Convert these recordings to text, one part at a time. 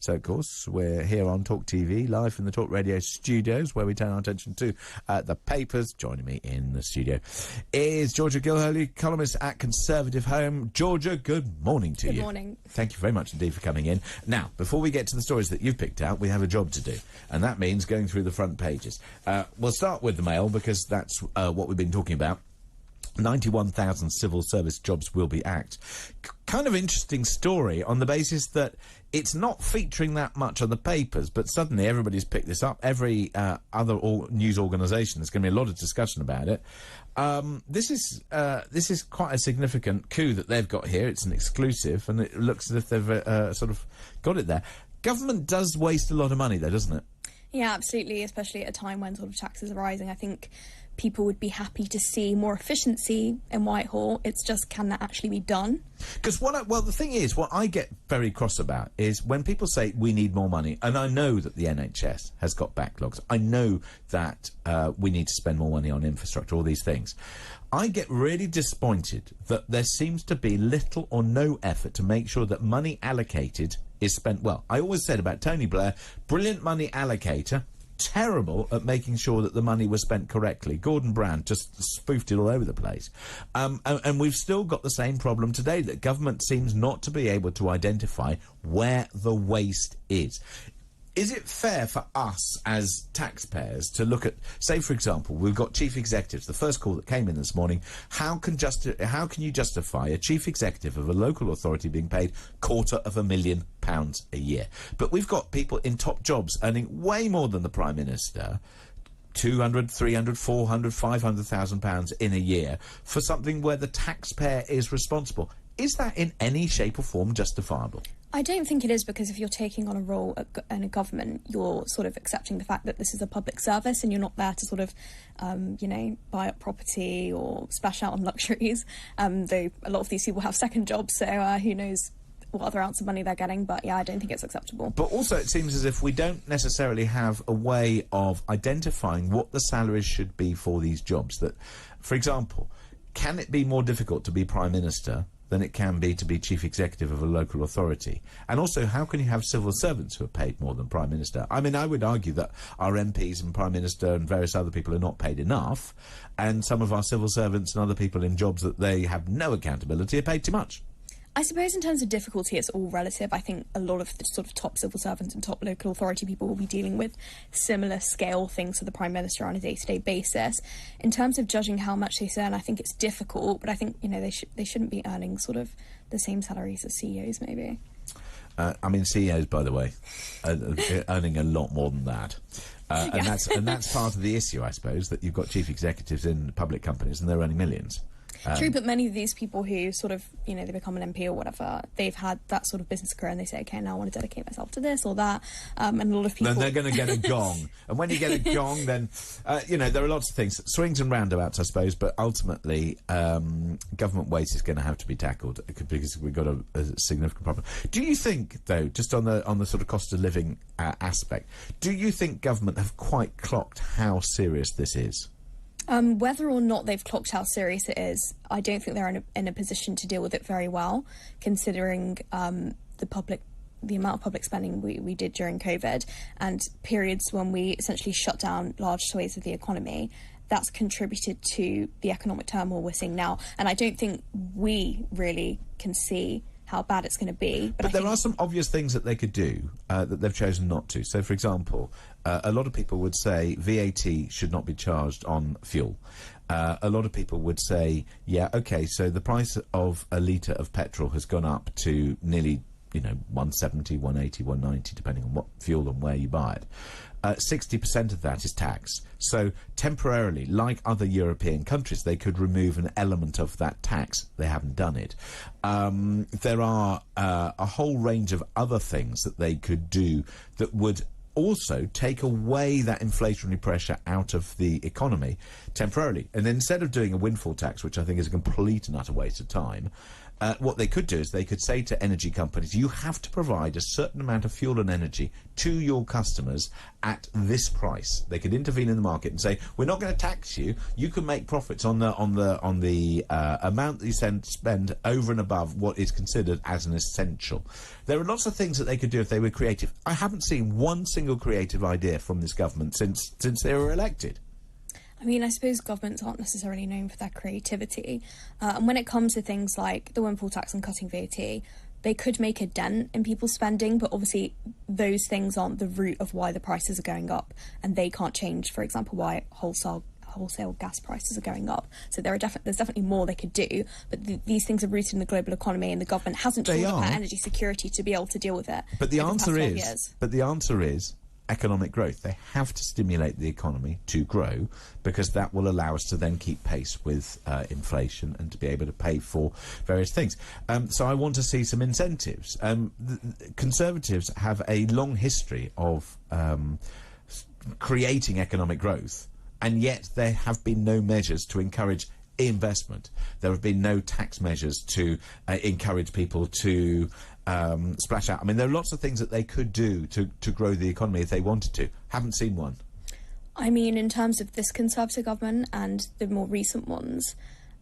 So, of course, we're here on TalkTV, live from the TalkRADIO studios, where we turn our attention to the papers. Joining me in the studio is Georgia Gilholy, columnist at Conservative Home. Georgia, good morning to you. Good morning. Thank you very much indeed for coming in. Now, before we get to the stories that you've picked out, we have a job to do, and that means going through the front pages. We'll start with the Mail, because that's what we've been talking about. 91,000 civil service jobs will be axed. Kind of interesting story on the basis that it's not featuring that much on the papers, but suddenly everybody's picked this up. Every other news organisation, there's going to be a lot of discussion about it. This is quite a significant coup that they've got here. It's an exclusive, and it looks as if they've sort of got it there. Government does waste a lot of money, though, doesn't it? Yeah, absolutely, especially at a time when sort of taxes are rising. I think people would be happy to see more efficiency in Whitehall. It's just, can that actually be done? Because well, the thing is, what I get very cross about is when people say we need more money, and I know that the NHS has got backlogs. I know that we need to spend more money on infrastructure, all these things. I get really disappointed that there seems to be little or no effort to make sure that money allocated is spent well. I always said about Tony Blair, brilliant money allocator, terrible at making sure that the money was spent correctly. Gordon Brown just spoofed it all over the place. And we've still got the same problem today, that government seems not to be able to identify where the waste is. Is it fair for us as taxpayers to look at, say, for example, we've got chief executives, the first call that came in this morning, how can you justify a chief executive of a local authority being paid £250,000 a year? But we've got people in top jobs earning way more than the Prime Minister, 200, 300, 400, 500,000 pounds in a year for something where the taxpayer is responsible. Is that in any shape or form justifiable? I don't think it is, because if you're taking on a role in a government, you're sort of accepting the fact that this is a public service and you're not there to sort of, buy up property or splash out on luxuries. Though a lot of these people have second jobs, so who knows what other ounce of money they're getting. But yeah, I don't think it's acceptable. But also it seems as if we don't necessarily have a way of identifying what the salaries should be for these jobs. That, for example, can it be more difficult to be Prime Minister than it can be to be chief executive of a local authority? And also, how can you have civil servants who are paid more than Prime Minister? I mean, I would argue that our MPs and Prime Minister and various other people are not paid enough, and some of our civil servants and other people in jobs that they have no accountability are paid too much. I suppose in terms of difficulty, it's all relative. I think a lot of the sort of top civil servants and top local authority people will be dealing with similar scale things to the Prime Minister on a day-to-day basis. In terms of judging how much they earn, I think it's difficult, but I think, they shouldn't be earning sort of the same salaries as CEOs, maybe. I mean, CEOs, by the way, are earning a lot more than that. Yeah. And that's part of the issue, I suppose, that you've got chief executives in public companies and they're earning millions. True, but many of these people who sort of, they become an MP or whatever, they've had that sort of business career and they say, okay, now I want to dedicate myself to this or that. And a lot of people... Then they're going to get a gong. And when you get a gong, then, there are lots of things. Swings and roundabouts, I suppose, but ultimately, government waste is going to have to be tackled because we've got a significant problem. Do you think, though, just on the sort of cost of living aspect, do you think government have quite clocked how serious this is? Whether or not they've clocked how serious it is, I don't think they're in a position to deal with it very well, considering the amount of public spending we did during COVID and periods when we essentially shut down large swathes of the economy. That's contributed to the economic turmoil we're seeing now. And I don't think we really can see how bad it's going to be. But there are some obvious things that they could do that they've chosen not to. So, for example, a lot of people would say VAT should not be charged on fuel. A lot of people would say, yeah, OK, so the price of a litre of petrol has gone up to nearly, 170, 180, 190, depending on what fuel and where you buy it. 60% of that is tax. So temporarily, like other European countries, they could remove an element of that tax. They haven't done it. There are a whole range of other things that they could do that would also take away that inflationary pressure out of the economy temporarily. And instead of doing a windfall tax, which I think is a complete and utter waste of time, what they could do is they could say to energy companies, you have to provide a certain amount of fuel and energy to your customers at this price. They could intervene in the market and say, we're not going to tax you. You can make profits on the amount that you spend over and above what is considered as an essential. There are lots of things that they could do if they were creative. I haven't seen one single creative idea from this government since they were elected. I mean, I suppose governments aren't necessarily known for their creativity. And when it comes to things like the windfall tax and cutting VAT, they could make a dent in people's spending, but obviously those things aren't the root of why the prices are going up, and they can't change, for example, why wholesale gas prices are going up. So there's definitely more they could do, but these things are rooted in the global economy, and the government hasn't thought about energy security to be able to deal with it. But the answer is economic growth. They have to stimulate the economy to grow, because that will allow us to then keep pace with inflation and to be able to pay for various things. So I want to see some incentives. Conservatives have a long history of creating economic growth, and yet there have been no measures to encourage investment. There have been no tax measures to encourage people to splash out. I mean, there are lots of things that they could do to grow the economy if they wanted to. Haven't seen one. I mean, in terms of this Conservative government and the more recent ones,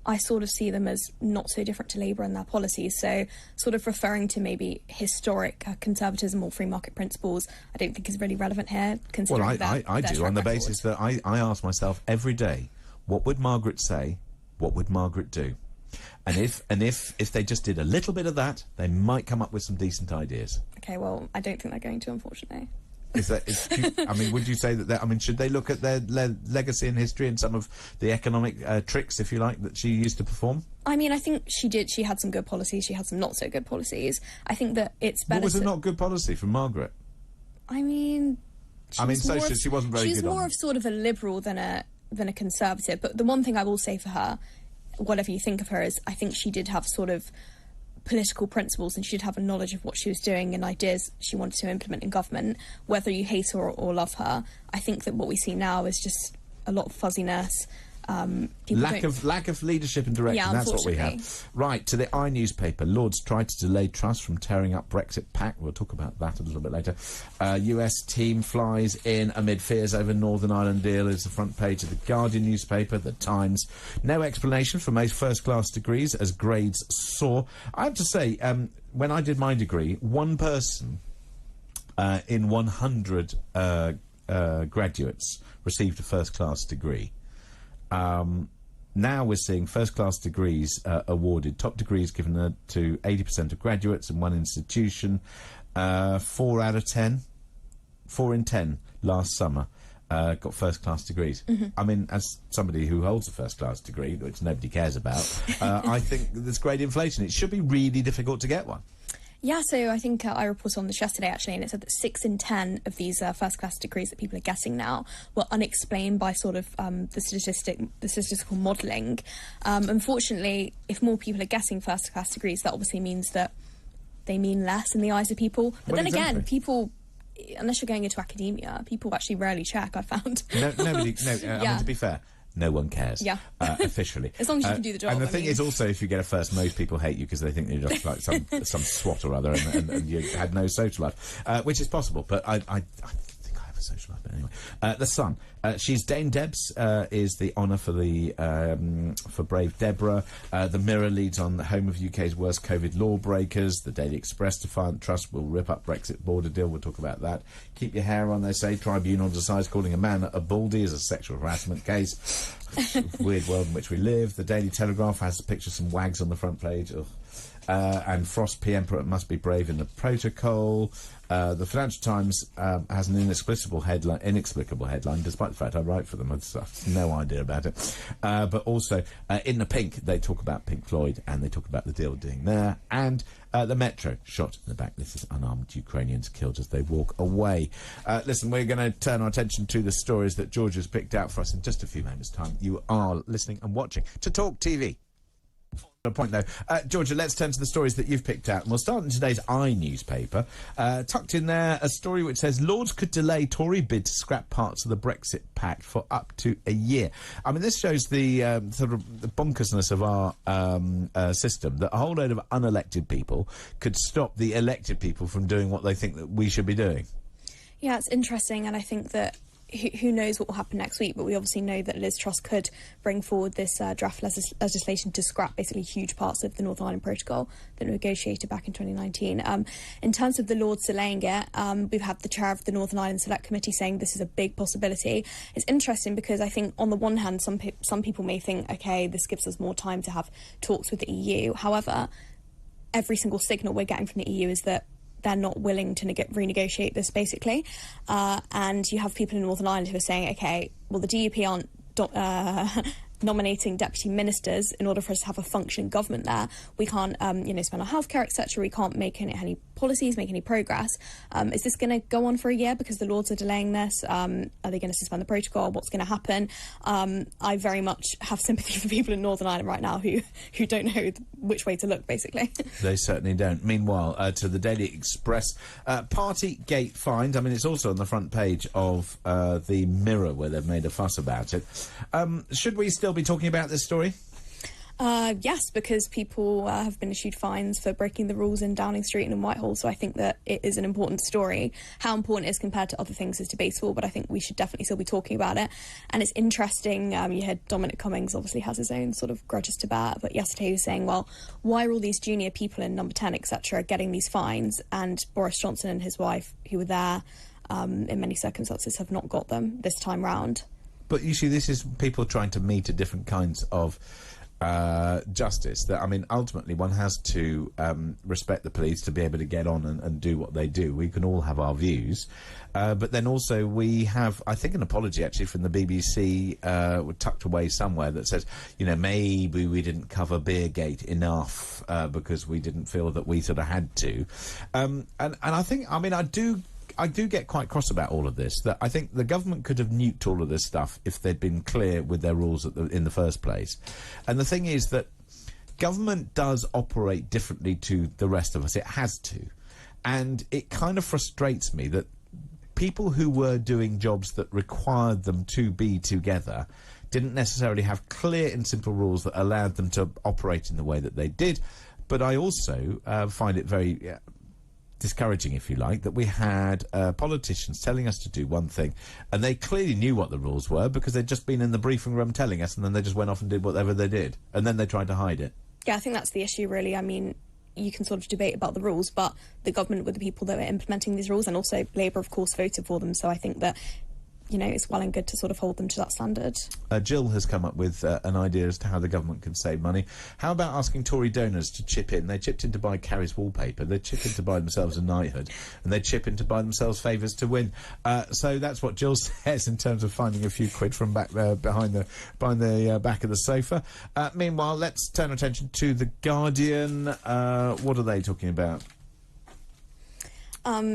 I sort of see them as not so different to Labour and their policies. So sort of referring to maybe historic conservatism or free market principles, I don't think is really relevant here. Considering I do, on the basis that I ask myself every day, what would Margaret say? What would Margaret do? And if they just did a little bit of that, they might come up with some decent ideas. Okay, well, I don't think they're going to, unfortunately. I mean, would you say that should they look at their legacy and history and some of the economic tricks, if you like, that she used to perform? I mean, I think she did. She had some good policies. She had some not so good policies. I think that it's better. What was a not good policy from Margaret? I mean, she wasn't very good. She's more of sort of a liberal than a conservative. But the one thing I will say for her, whatever you think of her, is I think she did have sort of political principles, and she did have a knowledge of what she was doing and ideas she wanted to implement in government. Whether you hate her or love her, I think that what we see now is just a lot of fuzziness. Lack of leadership and direction. Yeah, that's what we have. Right, to the newspaper. Lords tried to delay Truss from tearing up Brexit pact. We'll talk about that a little bit later. US team flies in amid fears over Northern Ireland deal is the front page of the Guardian newspaper. The Times. No explanation for most first-class degrees as grades soar. I have to say, when I did my degree, one person in 100 graduates received a first-class degree. Now we're seeing first-class degrees awarded, top degrees given to 80% of graduates in one institution. 4 out of 10, 4 in 10 last summer got first-class degrees. I mean, as somebody who holds a first-class degree, which nobody cares about, I think there's great inflation. It should be really difficult to get one. Yeah, so I think I reported on this yesterday, actually, and it said that 6 in 10 of these first-class degrees that people are getting now were unexplained by sort of the statistical modelling. Unfortunately, if more people are getting first-class degrees, that obviously means that they mean less in the eyes of people. But then again, people, unless you're going into academia, people actually rarely check, I found. Nobody, I mean, to be fair, no one cares. Yeah. Officially. As long as you can do the job. And the thing is also, if you get a first, most people hate you because they think you're just like some swat or other, and you had no social life, which is possible. But I think I have a social life. But anyway, the Sun. She's Dame Debs is the honour for the for brave Deborah. The Mirror leads on the home of UK's worst COVID lawbreakers. The Daily Express, defiant Truss will rip up Brexit border deal. We'll talk about that. Keep your hair on, they say. Tribunal decides calling a man a baldy is a sexual harassment case. Weird world in which we live. The Daily Telegraph has a picture of some wags on the front page. And Frost PM must be brave in the protocol. The Financial Times has an inexplicable headline, despite the fact I write for them. I have no idea about it. But also, in the Pink, they talk about Pink Floyd, and they talk about the deal doing there. And the Metro, shot in the back. This is unarmed Ukrainians killed as they walk away. Listen, we're going to turn our attention to the stories that George has picked out for us in just a few moments' time. You are listening and watching to Talk TV. A point though. Georgia, let's turn to the stories that you've picked out. And we'll start in today's newspaper. Tucked in there, a story which says Lords could delay Tory bid to scrap parts of the Brexit Pact for up to a year. I mean, this shows the sort of the bonkersness of our system, that a whole load of unelected people could stop the elected people from doing what they think that we should be doing. Yeah, it's interesting, and I think that who knows what will happen next week, but we obviously know that Liz Truss could bring forward this draft legislation to scrap basically huge parts of the Northern Ireland Protocol that were negotiated back in 2019. In terms of the Lords delaying it, we've had the chair of the Northern Ireland Select Committee saying this is a big possibility. It's interesting because I think on the one hand, some people may think, OK, this gives us more time to have talks with the EU. However, every single signal we're getting from the EU is that they're not willing to renegotiate this, basically. And you have people in Northern Ireland who are saying, OK, well, the DUP aren't nominating deputy ministers in order for us to have a functioning government there. We can't, spend on healthcare, etc. We can't make any policies, make any progress. Is this going to go on for a year because the Lords are delaying this? Are they going to suspend the protocol? What's going to happen? I very much have sympathy for people in Northern Ireland right now who don't know which way to look, basically. They certainly don't. Meanwhile, to the Daily Express, Partygate find. I mean, it's also on the front page of the Mirror where they've made a fuss about it. Should we still be talking about this story? Yes, because people have been issued fines for breaking the rules in Downing Street and in Whitehall, so I think that it is an important story. How important it is compared to other things is debatable, but I think we should definitely still be talking about it. And it's interesting, you heard Dominic Cummings obviously has his own sort of grudges to bear, but yesterday he was saying, well, why are all these junior people in Number 10, etc., getting these fines, and Boris Johnson and his wife, who were there in many circumstances, have not got them this time round? But you see, this is people trying to meet at different kinds of justice. That, I mean, ultimately one has to respect the police to be able to get on and do what they do. We can all have our views, but then also we have, I think, an apology actually from the BBC tucked away somewhere that says, maybe we didn't cover Beergate enough because we didn't feel that we sort of had to. And I think, I mean, I do get quite cross about all of this, that I think the government could have nuked all of this stuff if they'd been clear with their rules in the first place. And the thing is that government does operate differently to the rest of us. It has to. And it kind of frustrates me that people who were doing jobs that required them to be together didn't necessarily have clear and simple rules that allowed them to operate in the way that they did. But I also find it very discouraging, if you like, that we had politicians telling us to do one thing, and they clearly knew what the rules were because they'd just been in the briefing room telling us, and then they just went off and did whatever they did, and then they tried to hide it. Yeah, I think that's the issue, really. I mean, you can sort of debate about the rules, but the government were the people that were implementing these rules, and also Labour, of course, voted for them, so I think that it's well and good to sort of hold them to that standard. Jill has come up with an idea as to how the government can save money. How about asking Tory donors to chip in? They chipped in to buy Carrie's wallpaper, they chip in to buy themselves a knighthood, and they chip in to buy themselves favours to win. So that's what Jill says in terms of finding a few quid from back there behind the back of the sofa. Meanwhile, let's turn attention to The Guardian. What are they talking about?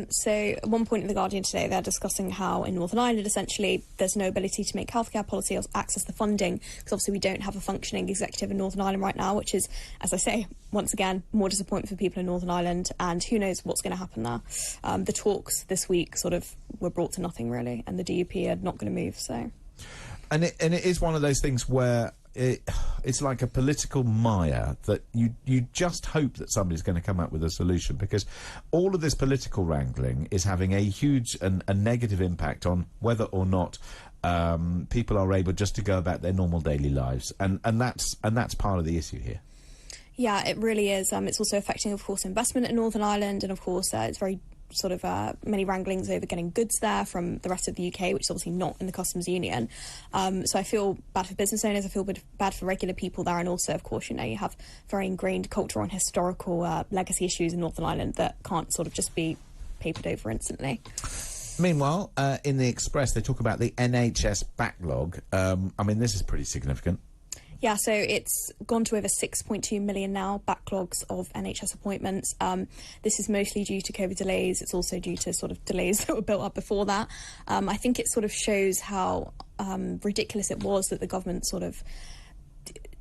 So at one point in The Guardian today, they're discussing how in Northern Ireland, essentially, there's no ability to make healthcare policy or access the funding, because obviously we don't have a functioning executive in Northern Ireland right now, which is, as I say, once again, more disappointing for people in Northern Ireland, and who knows what's going to happen there. The talks this week sort of were brought to nothing, really, and the DUP are not going to move, so... And it is one of those things where it's like a political mire that you just hope that somebody's going to come up with a solution, because all of this political wrangling is having a huge and a negative impact on whether or not people are able just to go about their normal daily lives, and that's part of the issue here. Yeah, it really is. It's also affecting, of course, investment in Northern Ireland, and of course it's very sort of many wranglings over getting goods there from the rest of the UK, which is obviously not in the customs union. So I feel bad for business owners, I feel bad for regular people there, and also, of course, you have very ingrained cultural and historical legacy issues in Northern Ireland that can't sort of just be papered over instantly. Meanwhile, in the Express, they talk about the NHS backlog. I mean, this is pretty significant. Yeah, so it's gone to over 6.2 million now, backlogs of NHS appointments. This is mostly due to COVID delays. It's also due to sort of delays that were built up before that. I think it sort of shows how ridiculous it was that the government sort of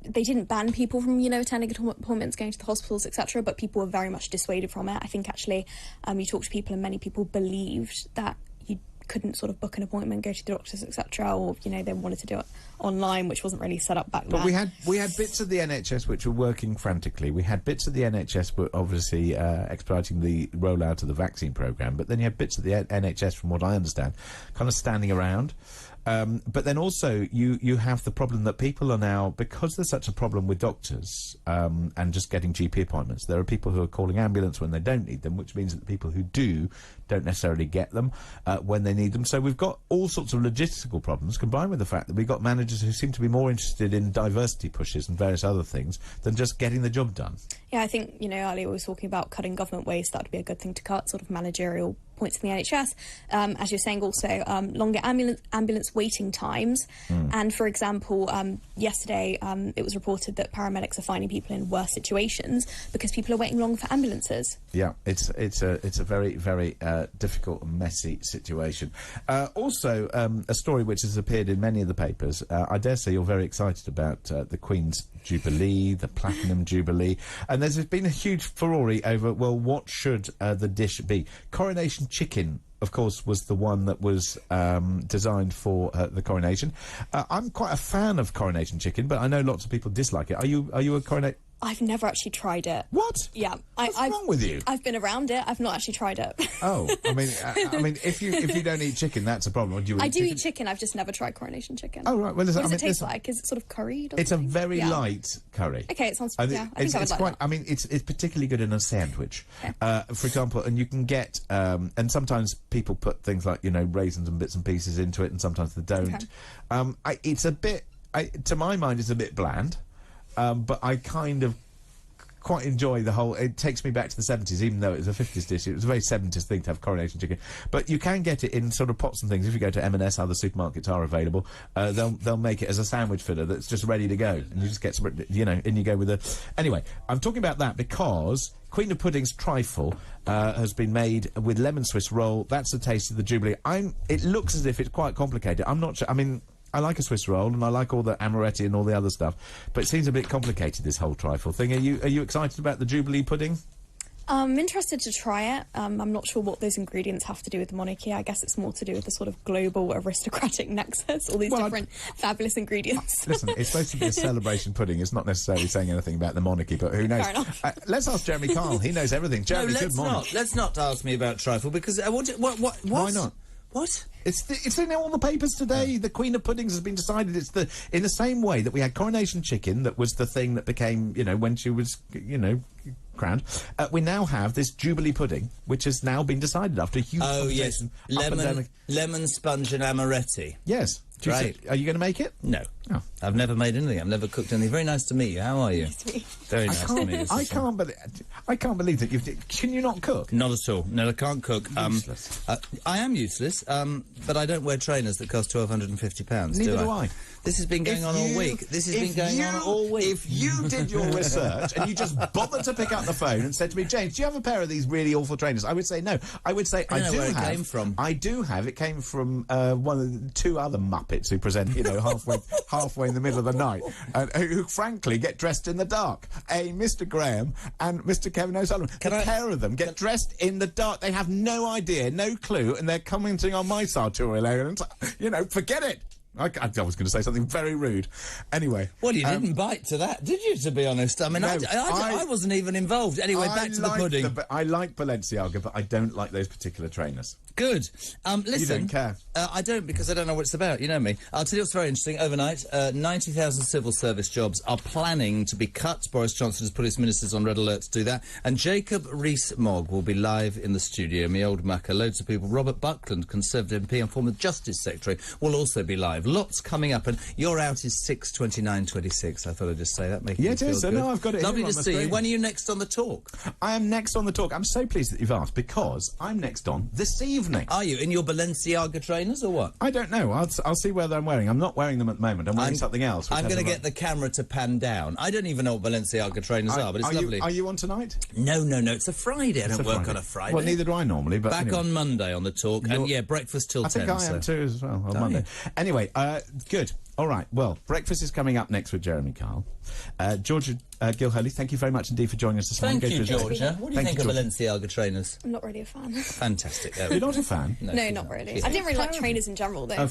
they didn't ban people from, attending appointments, going to the hospitals, etc., but people were very much dissuaded from it. I think actually you talk to people and many people believed that you couldn't sort of book an appointment, go to the doctors, etc., or they wanted to do it online, which wasn't really set up back then. But we had bits of the NHS which were working frantically. We had bits of the NHS were obviously expediting the rollout of the vaccine programme, but then you had bits of the NHS, from what I understand, kind of standing around. But then also you have the problem that people are now, because there's such a problem with doctors and just getting GP appointments, there are people who are calling ambulance when they don't need them, which means that the people who do don't necessarily get them when they need them. So we've got all sorts of logistical problems, combined with the fact that we've got managers who seem to be more interested in diversity pushes and various other things than just getting the job done. Yeah, I think, Ali was talking about cutting government waste. That would be a good thing to cut, sort of managerial points in the NHS. As you're saying, also longer ambulance waiting times. And for example, yesterday it was reported that paramedics are finding people in worse situations because people are waiting long for ambulances. Yeah, it's a very, very difficult and messy situation. Also, a story which has appeared in many of the papers. I dare say you're very excited about the Queen's Jubilee, the Platinum Jubilee, and there's been a huge furore over, well, what should the dish be? Coronation chicken, of course, was the one that was designed for the coronation. I'm quite a fan of coronation chicken, but I know lots of people dislike it. Are you a coronation? I've never actually tried it. What? Yeah, what's wrong with you? I've been around it. I've not actually tried it. Oh, I mean, if you don't eat chicken, that's a problem. Or do you? I do eat chicken. I've just never tried coronation chicken. Oh right. Well, what does it taste like? Is it sort of curried? It's a very light curry. Okay, it sounds. Yeah, I think I would like that. I mean, it's particularly good in a sandwich, for example. And you can get, and sometimes people put things like raisins and bits and pieces into it, and sometimes they don't. Okay. It's a bit, to my mind, it's a bit bland. But I kind of quite enjoy the whole. It takes me back to the 70s, even though it was a 50s dish. It was a very 70s thing to have coronation chicken. But you can get it in sort of pots and things. If you go to M&S, other supermarkets are available. They'll make it as a sandwich filler that's just ready to go, and you just get some, in you go with the. Anyway, I'm talking about that because Queen of Pudding's trifle has been made with lemon Swiss roll. That's the taste of the Jubilee. It looks as if it's quite complicated. I'm not sure. I mean, I like a Swiss roll, and I like all the amaretti and all the other stuff, but it seems a bit complicated, this whole trifle thing. Are you excited about the Jubilee pudding? I'm interested to try it. I'm not sure what those ingredients have to do with the monarchy. I guess it's more to do with the sort of global aristocratic nexus, all these different fabulous ingredients. Listen, it's supposed to be a celebration pudding. It's not necessarily saying anything about the monarchy, but who knows? Fair enough. Let's ask Jeremy Kyle. He knows everything. Jeremy, good morning. Let's not ask me about trifle, because what? Why not? What? It's in all the papers today. The Queen of Puddings has been decided. It's in the same way that we had coronation chicken, that was the thing that became, when she was, crowned. We now have this Jubilee pudding, which has now been decided after a huge conversation. Lemon sponge and amaretti. Yes. Right. Are you going to make it? No. Oh. I've never made anything. I've never cooked anything. Very nice to meet you. How are you? Nice to meet you. Very nice to meet you. I can't believe that you've. Can you not cook? Not at all. No, I can't cook. Useless. I am useless, but I don't wear trainers that cost £1,250. Neither do I. This has been going on all week. This has been going on all week. If you did your research and you just bothered to pick up the phone and said to me, James, do you have a pair of these really awful trainers? I would say no. I would say I do have. Where it came from. I do have. It came from one of the two other Muppets who present, halfway in the middle of the night, who frankly get dressed in the dark. Mr. Graham and Mr. Kevin O'Sullivan. The pair of them get dressed in the dark. They have no idea, no clue, and they're commenting on my sartorial elegance. Forget it. I was going to say something very rude. Anyway. Well, you didn't bite to that, did you, to be honest? I mean, no, I wasn't even involved. Anyway, back to the pudding. I like Balenciaga, but I don't like those particular trainers. Good. Listen. You don't care? I don't, because I don't know what it's about. You know me. I'll tell you what's very interesting. Overnight, 90,000 civil service jobs are planning to be cut. Boris Johnson has put his ministers on red alert to do that. And Jacob Rees-Mogg will be live in the studio. Me old mucker. Loads of people. Robert Buckland, Conservative MP and former Justice Secretary, will also be live. Lots coming up, and your out is 6/29/26. I thought I'd just say that, making you feel good. No, I've got it. Lovely to see you. When are you next on the talk? I am next on the talk. I'm so pleased that you've asked, because I'm next on this evening. Are you in your Balenciaga trainers or what? I don't know. I'll see whether I'm wearing. I'm not wearing them at the moment. I'm wearing something else. I'm going to get the camera to pan down. I don't even know what Balenciaga trainers are, but it's lovely. Are you on tonight? No. It's a Friday. I don't work on a Friday. Well, neither do I normally. But back anyway. On Monday on the talk, and breakfast till 10. I think I am too as well on Monday. Anyway, Good. All right. Well, breakfast is coming up next with Jeremy Kyle. Georgia Gilholy, thank you very much indeed for joining us this morning. Thank you, Georgia. What do you think of Balenciaga trainers? I'm not really a fan. Fantastic. You're not a fan? No, not really. I didn't really like trainers in general, though.